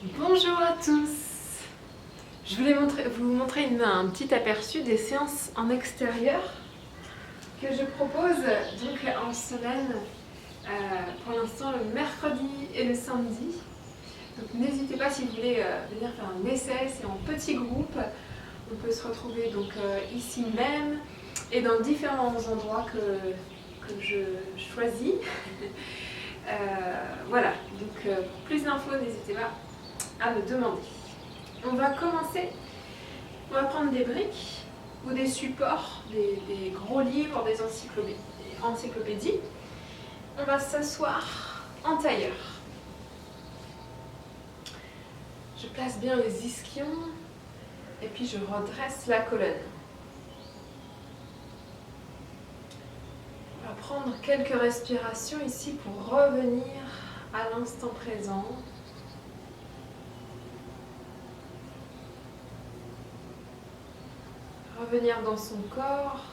Bonjour à tous. Je voulais vous montrer un petit aperçu des séances en extérieur que je propose donc en semaine, pour l'instant le mercredi et le samedi. Donc n'hésitez pas si vous voulez venir faire un essai, c'est en petit groupe. On peut se retrouver donc ici même et dans différents endroits que je choisis. Voilà, donc pour plus d'infos, n'hésitez pas à me demander. On va commencer, on va prendre des briques ou des supports, des gros livres, des encyclopédies. On va s'asseoir en tailleur. Je place bien les ischions et puis je redresse la colonne. On va prendre quelques respirations ici pour revenir à l'instant présent. Revenir dans son corps.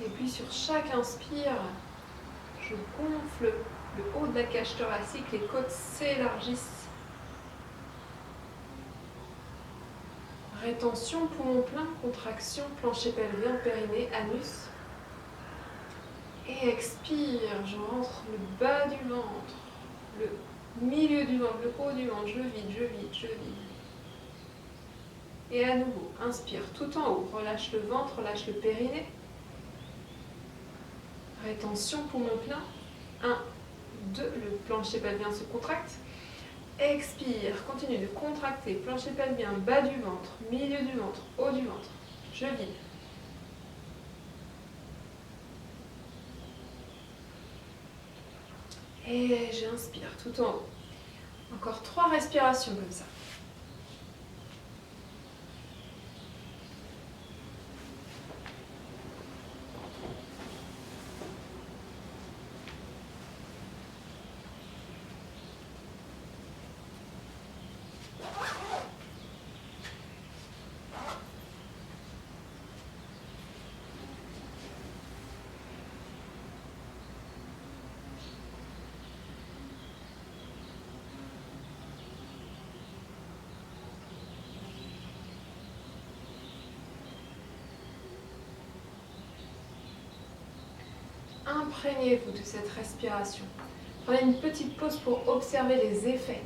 Et puis sur chaque inspire, je gonfle le haut de la cage thoracique, les côtes s'élargissent. Rétention, poumon plein, contraction, plancher pelvien, périnée, anus. Et expire, je rentre le bas du ventre, le milieu du ventre, le haut du ventre, je vide, je vide, je vide. Et à nouveau, inspire tout en haut, relâche le ventre, relâche le périnée. Rétention, poumon plein. 1, 2, le plancher pelvien se contracte. Expire, continue de contracter, plancher pelvien, bas du ventre, milieu du ventre, haut du ventre. Je vide. Et j'inspire tout en haut. Encore 3 respirations comme ça. Imprégnez-vous de cette respiration. Prenez une petite pause pour observer les effets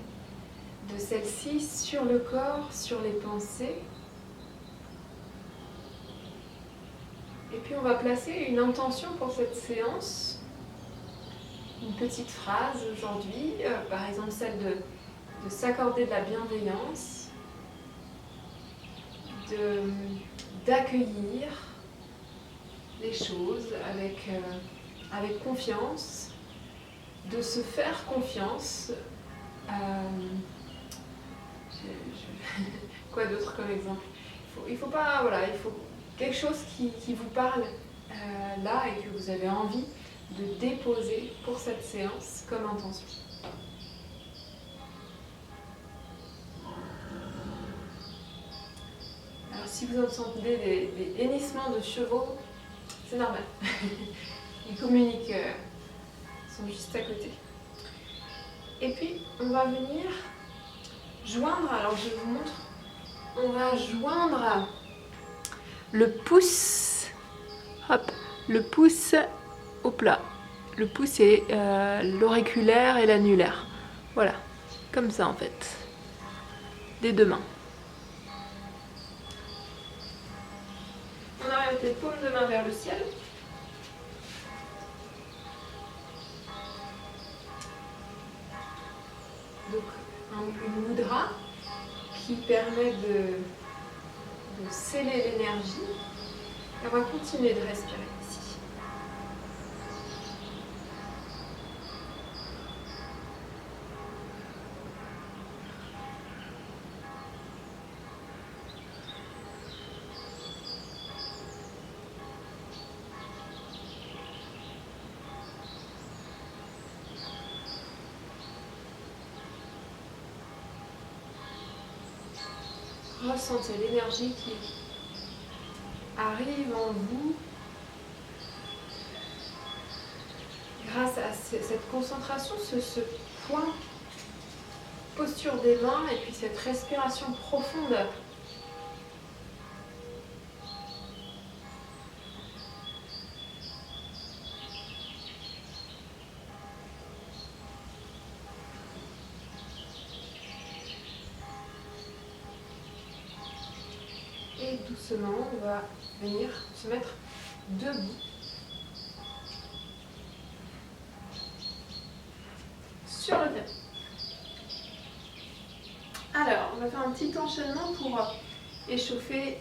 de celle-ci sur le corps, sur les pensées. Et puis on va placer une intention pour cette séance. Une petite phrase aujourd'hui, par exemple celle de s'accorder de la bienveillance, d'accueillir les choses avec confiance, de se faire confiance. Quoi d'autre comme exemple? Il faut pas, voilà, il faut quelque chose qui vous parle là et que vous avez envie de déposer pour cette séance comme intention. Alors si vous entendez des hennissements de chevaux, c'est normal. Ils communiquent, sont juste à côté. Et puis on va venir joindre, alors je vous montre, on va joindre le pouce, hop, le pouce au plat. Le pouce est l'auriculaire et l'annulaire. Voilà, comme ça en fait, des deux mains. On oriente les paumes de main vers le ciel. Donc une mudra qui permet de sceller l'énergie. Et on va continuer de respirer ici. Ressentez l'énergie qui arrive en vous grâce à cette concentration, ce point, posture des mains et puis cette respiration profonde. Et doucement, on va venir se mettre debout. Sur le tapis. Alors, on va faire un petit enchaînement pour échauffer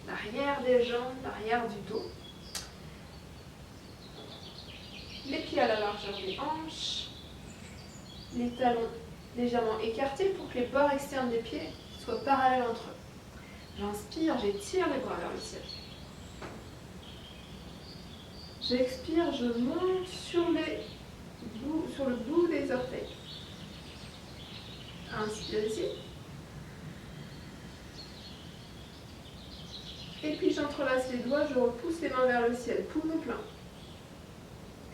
l'arrière des jambes, l'arrière du dos. Les pieds à la largeur des hanches. Les talons légèrement écartés pour que les bords externes des pieds soient parallèles entre eux. J'inspire, j'étire les bras vers le ciel. J'expire, je monte sur le bout des orteils. Inspire ici. Et puis j'entrelace les doigts, je repousse les mains vers le ciel. Poumon plein.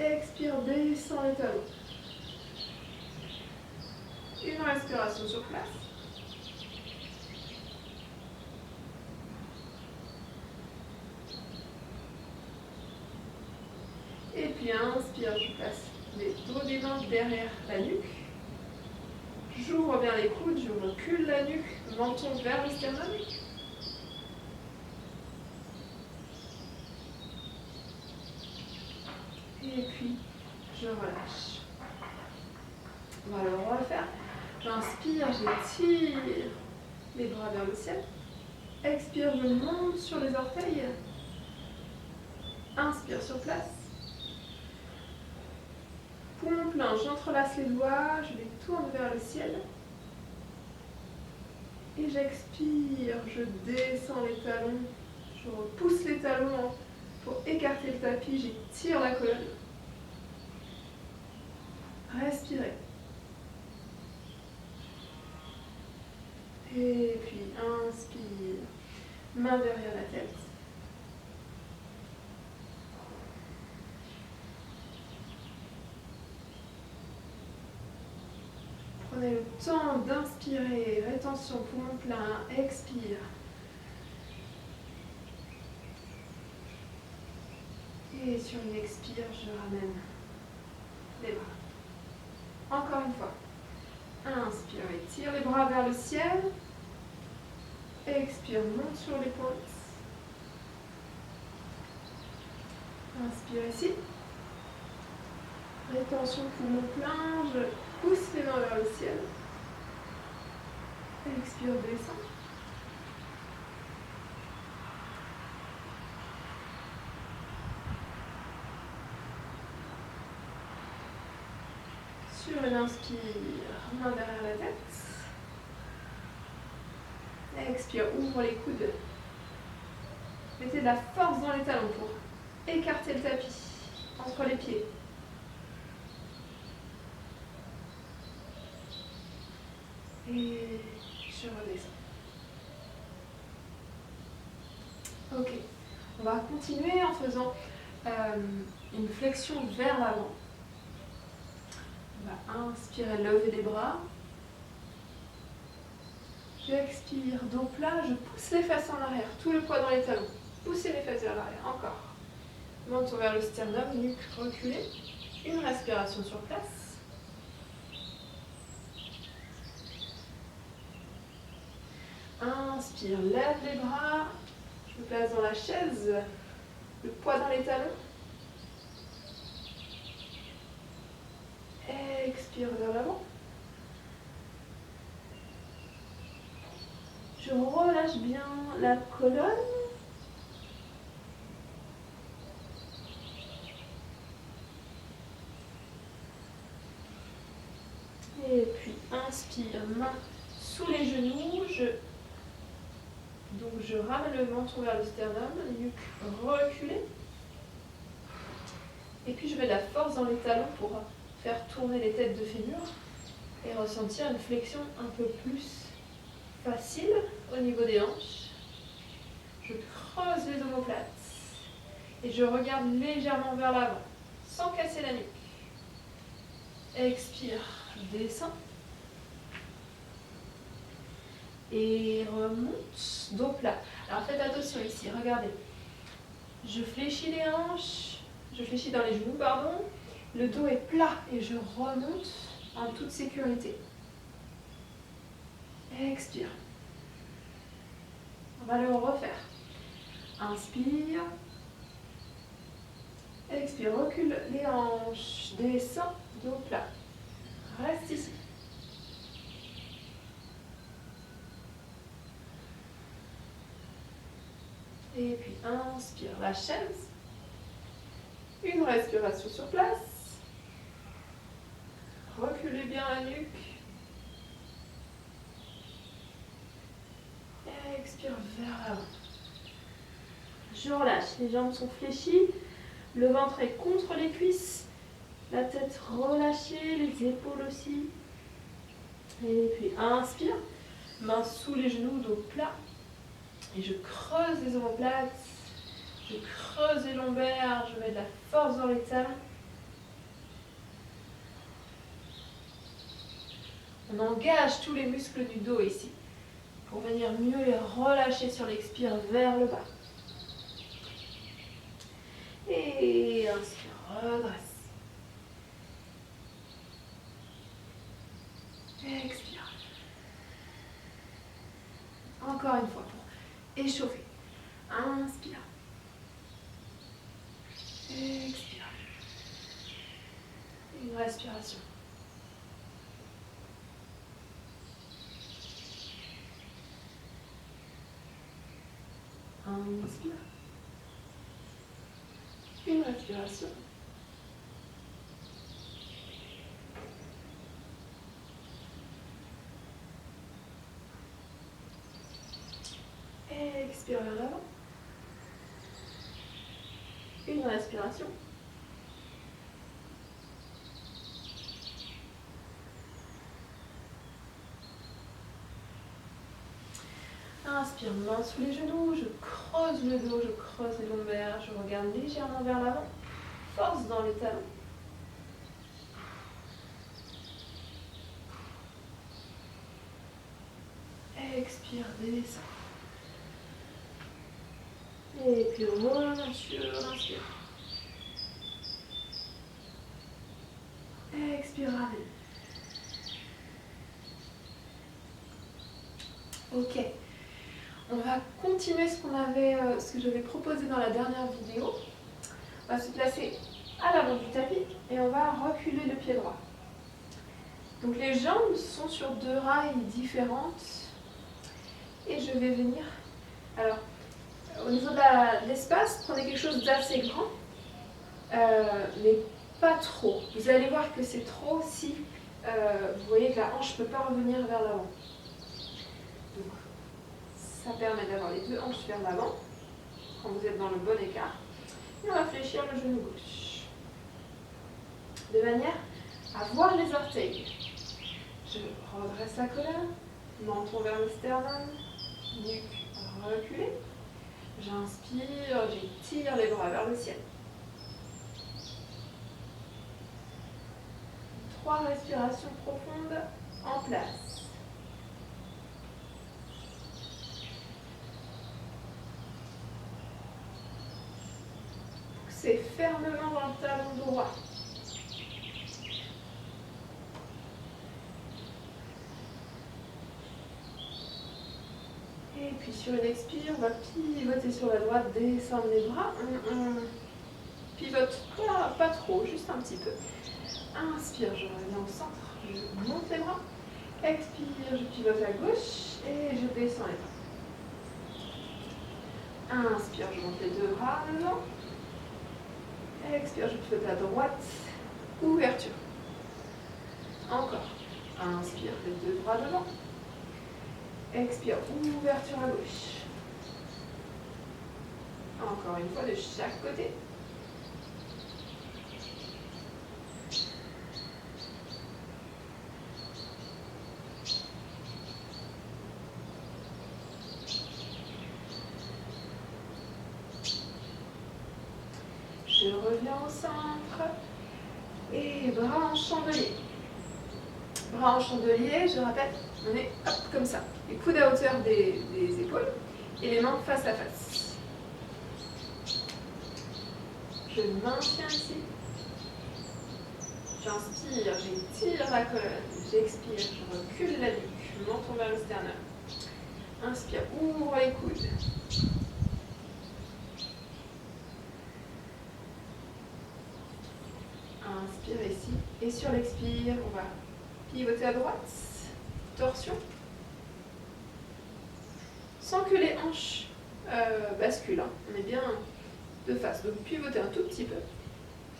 Expire, descends les talons. Une respiration sur place. Et puis inspire, je place les dos des mains derrière la nuque. J'ouvre bien les coudes, je recule la nuque, menton vers le sternum. Et puis, je relâche. On va le refaire. J'inspire, j'étire les bras vers le ciel. Expire, je monte sur les orteils. Inspire sur place. Poumon plein, j'entrelace les doigts, je les tourne vers le ciel. Et j'expire, je descends les talons, je repousse les talons pour écarter le tapis, j'étire la colonne. Respirez. Et puis inspire, main derrière la tête. Prenez le temps d'inspirer, rétention, poumon plein, expire. Et sur une expire, je ramène les bras. Encore une fois. Inspire, étire les bras vers le ciel. Expire, monte sur les pointes. Inspire ici. Rétention, poumon plein, je pousse les mains vers le ciel. Expire, descend. Sur une inspire, main derrière la tête. Expire, ouvre les coudes. Mettez de la force dans les talons pour écarter le tapis entre les pieds. Et je redescends. Ok, on va continuer en faisant une flexion vers l'avant. On va inspirer, lever les bras. J'expire, dos plat, je pousse les fesses en arrière, tout le poids dans les talons. Poussez les fesses vers l'arrière, encore. Menton vers le sternum, nuque reculée. Une respiration sur place. Inspire, lève les bras. Je me place dans la chaise, le poids dans les talons. Expire vers l'avant. Je relâche bien la colonne. Et puis inspire, main sous les genoux. Donc je ramène le menton vers le sternum, nuque reculée. Et puis je mets de la force dans les talons pour faire tourner les têtes de fémur et ressentir une flexion un peu plus facile. au niveau des hanches. Je creuse les omoplates. Et je regarde légèrement vers l'avant, sans casser la nuque. Expire, descends. Et remonte, dos plat. Alors faites attention ici, regardez. Je fléchis les hanches, je fléchis dans les genoux, pardon. Le dos est plat et je remonte en toute sécurité. Expire. On va le refaire. Inspire. Expire, recule les hanches, descends, dos plat. Reste ici. Et puis inspire la chaise. Une respiration sur place. Reculez bien la nuque. Expire vers l'avant. Je relâche, les jambes sont fléchies. Le ventre est contre les cuisses. La tête relâchée, les épaules aussi. Et puis inspire. Main sous les genoux, dos plat. Et je creuse les omoplates. Je creuse les lombaires. Je mets de la force dans les talons. On engage tous les muscles du dos ici. Pour venir mieux les relâcher sur l'expire vers le bas. Et inspire, redresse. Expire. Encore une fois pour échauffer. Inspire. Expire. Une respiration. Inspire. Une respiration. Expire vers l'avant. Une respiration. Inspire, main sous les genoux, je creuse le dos, je creuse les lombaires, je regarde légèrement vers l'avant. Force dans les talons. Expire, descends. Et puis remonte sur l'inspire. Expire, ramène. Ok. On va continuer ce que j'avais proposé dans la dernière vidéo. On va se placer à l'avant du tapis et on va reculer le pied droit. Donc les jambes sont sur 2 rails différentes et je vais venir. Alors, au niveau de l'espace, prenez quelque chose d'assez grand, mais pas trop. Vous allez voir que c'est trop si vous voyez que la hanche ne peut pas revenir vers l'avant. Donc, ça permet d'avoir les 2 hanches vers l'avant quand vous êtes dans le bon écart. Et on va fléchir le genou gauche. De manière à voir les orteils. Je redresse la colonne, menton vers le sternum, nuque reculée. J'inspire, j'étire les bras vers le ciel. 3 respirations profondes en place. Poussez fermement dans le talon droit. Et puis sur une expire, on va pivoter sur la droite, descendre les bras. Pivote pas trop, juste un petit peu. Inspire, je reviens au centre, je monte les bras. Expire, je pivote à gauche et je descends les bras. Inspire, je monte les 2 bras devant. Expire, je pivote à droite. Ouverture. Encore. Inspire, les 2 bras devant. Expire, ouverture à gauche. Encore une fois de chaque côté. mains au centre. Et bras en chandelier. Bras en chandelier, je rappelle, on est hop, comme ça. Les coudes à hauteur des épaules et les mains face à face. Je maintiens ici. J'inspire, j'étire la colonne. J'expire, je recule la nuque. Je menton vers le sternum. Inspire, ouvre les coudes. Inspire ici. Et sur l'expire, on va pivoter à droite. Torsion. Sans que les hanches basculent. Hein. On est bien de face. Donc pivotez un tout petit peu.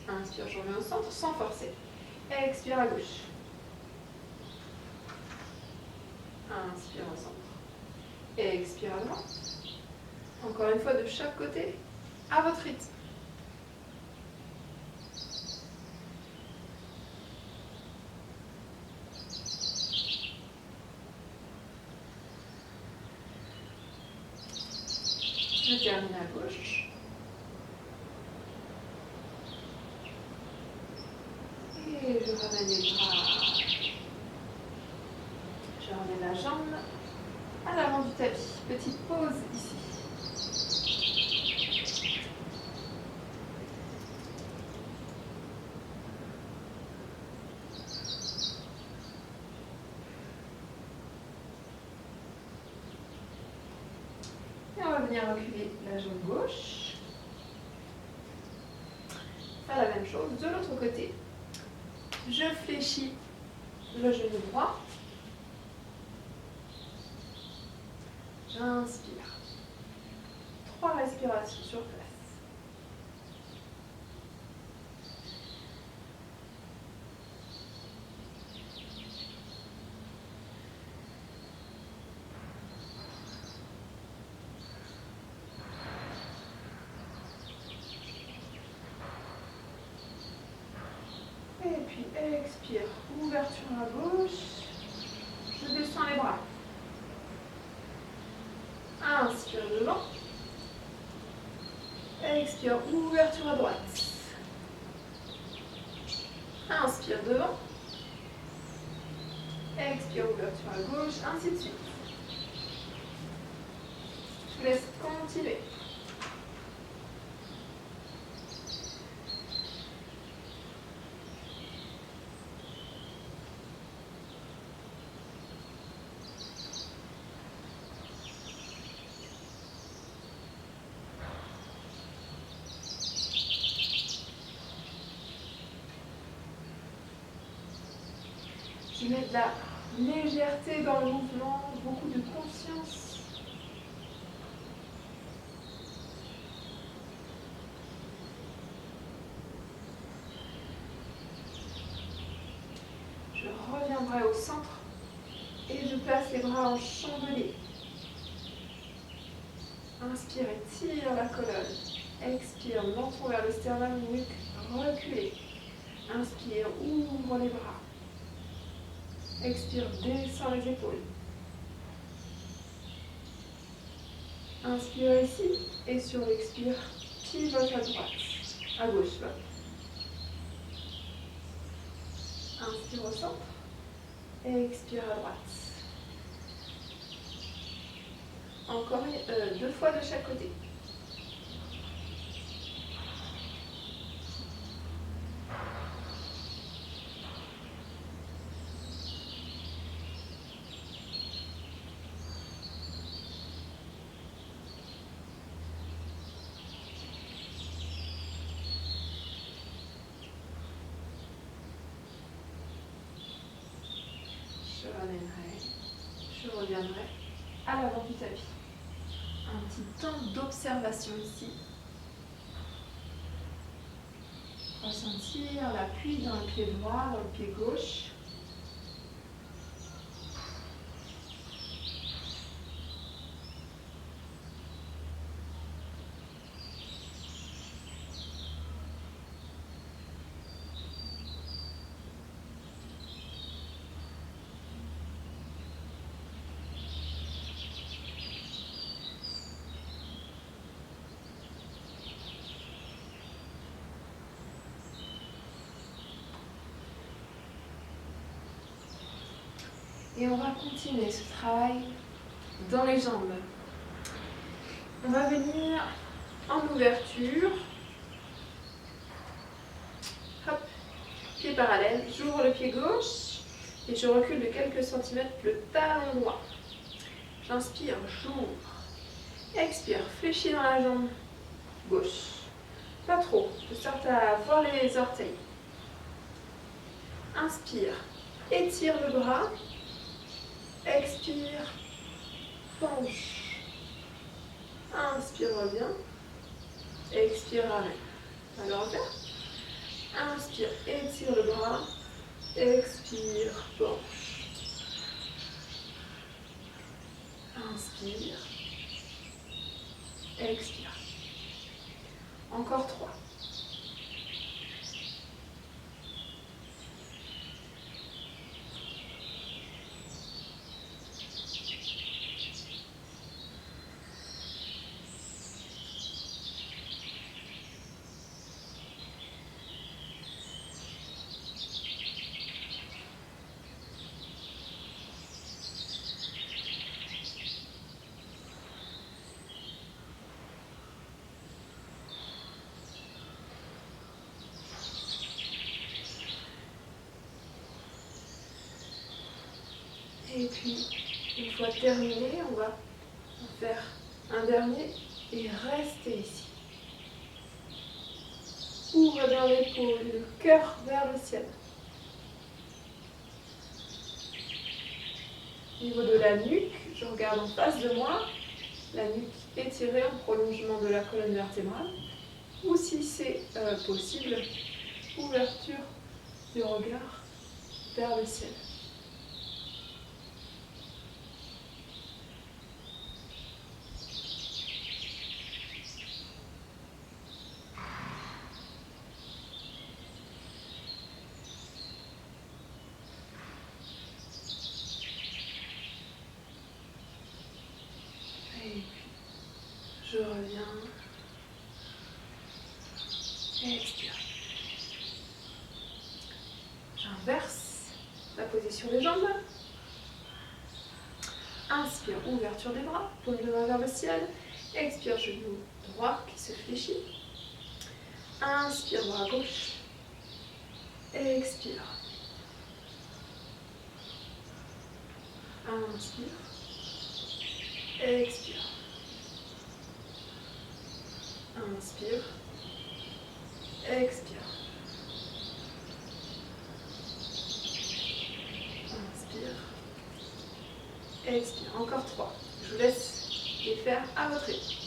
Inspire, je reviens au centre sans forcer. Expire à gauche. Inspire au centre. Expire à droite. Encore une fois de chaque côté, à votre rythme. Je termine à gauche. Et je ramène les bras. Je ramène la jambe à l'avant du tapis. Petite pause ici. Et on va venir reculer la jambe gauche. Faire la même chose de l'autre côté. Je fléchis le genou droit. J'inspire. 3 respirations sur place. Et puis expire. Ouverture à gauche. Je descends les bras. Inspire devant. Expire, ouverture à droite. Inspire devant. Expire, ouverture à gauche, ainsi de suite. Je vous laisse continuer. Je mets de la légèreté dans le mouvement, beaucoup de conscience. Je reviendrai au centre et je place les bras en chandelier. Inspire et tire la colonne. Expire, menton vers le sternum, nuque reculée. Inspire, ouvre les bras. Expire, descends les épaules. Inspire ici et sur l'expire, pivote à droite, à gauche. Là. Inspire au centre et expire à droite. Encore 2 fois de chaque côté. Je ramènerai, je reviendrai à l'avant du tapis. Un petit temps d'observation ici. Ressentir l'appui dans le pied droit, dans le pied gauche. Et on va continuer ce travail dans les jambes. On va venir en ouverture. Hop, pied parallèle, j'ouvre le pied gauche et je recule de quelques centimètres le talon droit. J'inspire, j'ouvre. Expire, fléchis dans la jambe gauche. Pas trop, je starte à voir les orteils. Inspire, étire le bras. Expire, penche. Inspire, reviens. Expire, arrête. On va le refaire. Inspire, étire le bras. Expire, penche. Inspire. Expire. Encore 3. Et puis, une fois terminé, on va en faire un dernier et rester ici. Ouvre bien l'épaule, le cœur vers le ciel. Au niveau de la nuque, je regarde en face de moi, la nuque étirée en prolongement de la colonne vertébrale. Ou si c'est possible, ouverture du regard vers le ciel. Et puis, je reviens. Expire. J'inverse la position des jambes. Inspire, ouverture des bras, paume de main vers le ciel. Expire, genou droit qui se fléchit. Inspire, bras gauche. Expire. Inspire. Expire. Inspire. Expire. Inspire. Expire. Encore 3. Je vous laisse les faire à votre rythme.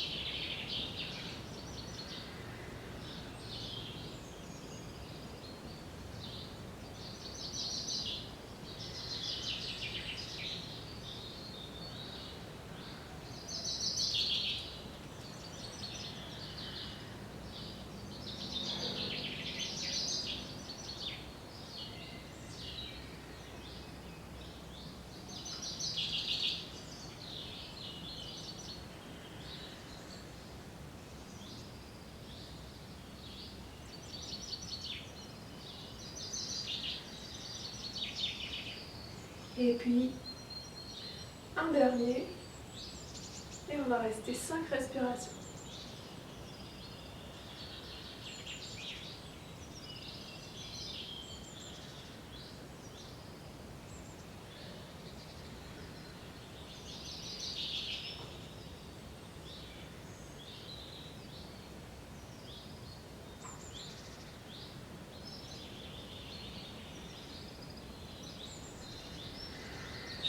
Et puis, un dernier. Et on va rester 5 respirations.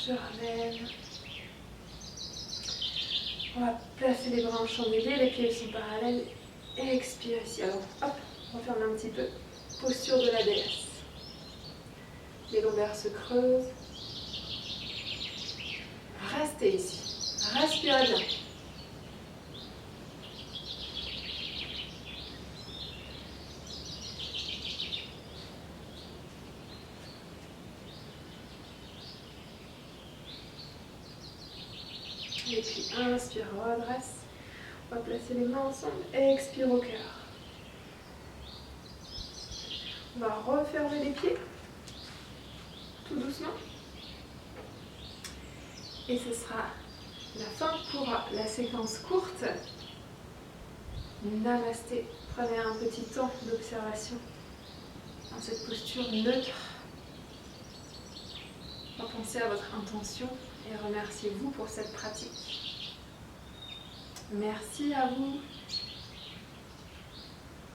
Je ramène. On va placer les bras en chandelier, les pieds sont parallèles. Expire ici. Alors, hop, on ferme un petit peu. Posture de la déesse. Les lombaires se creusent. Restez ici. Respirez bien. Et puis inspire, redresse. On va placer les mains ensemble. Expire au cœur. On va refermer les pieds. Tout doucement. Et ce sera la fin pour la séquence courte. Namasté. Prenez un petit temps d'observation dans cette posture neutre. Repensez à votre intention et remerciez-vous pour cette pratique. Merci à vous.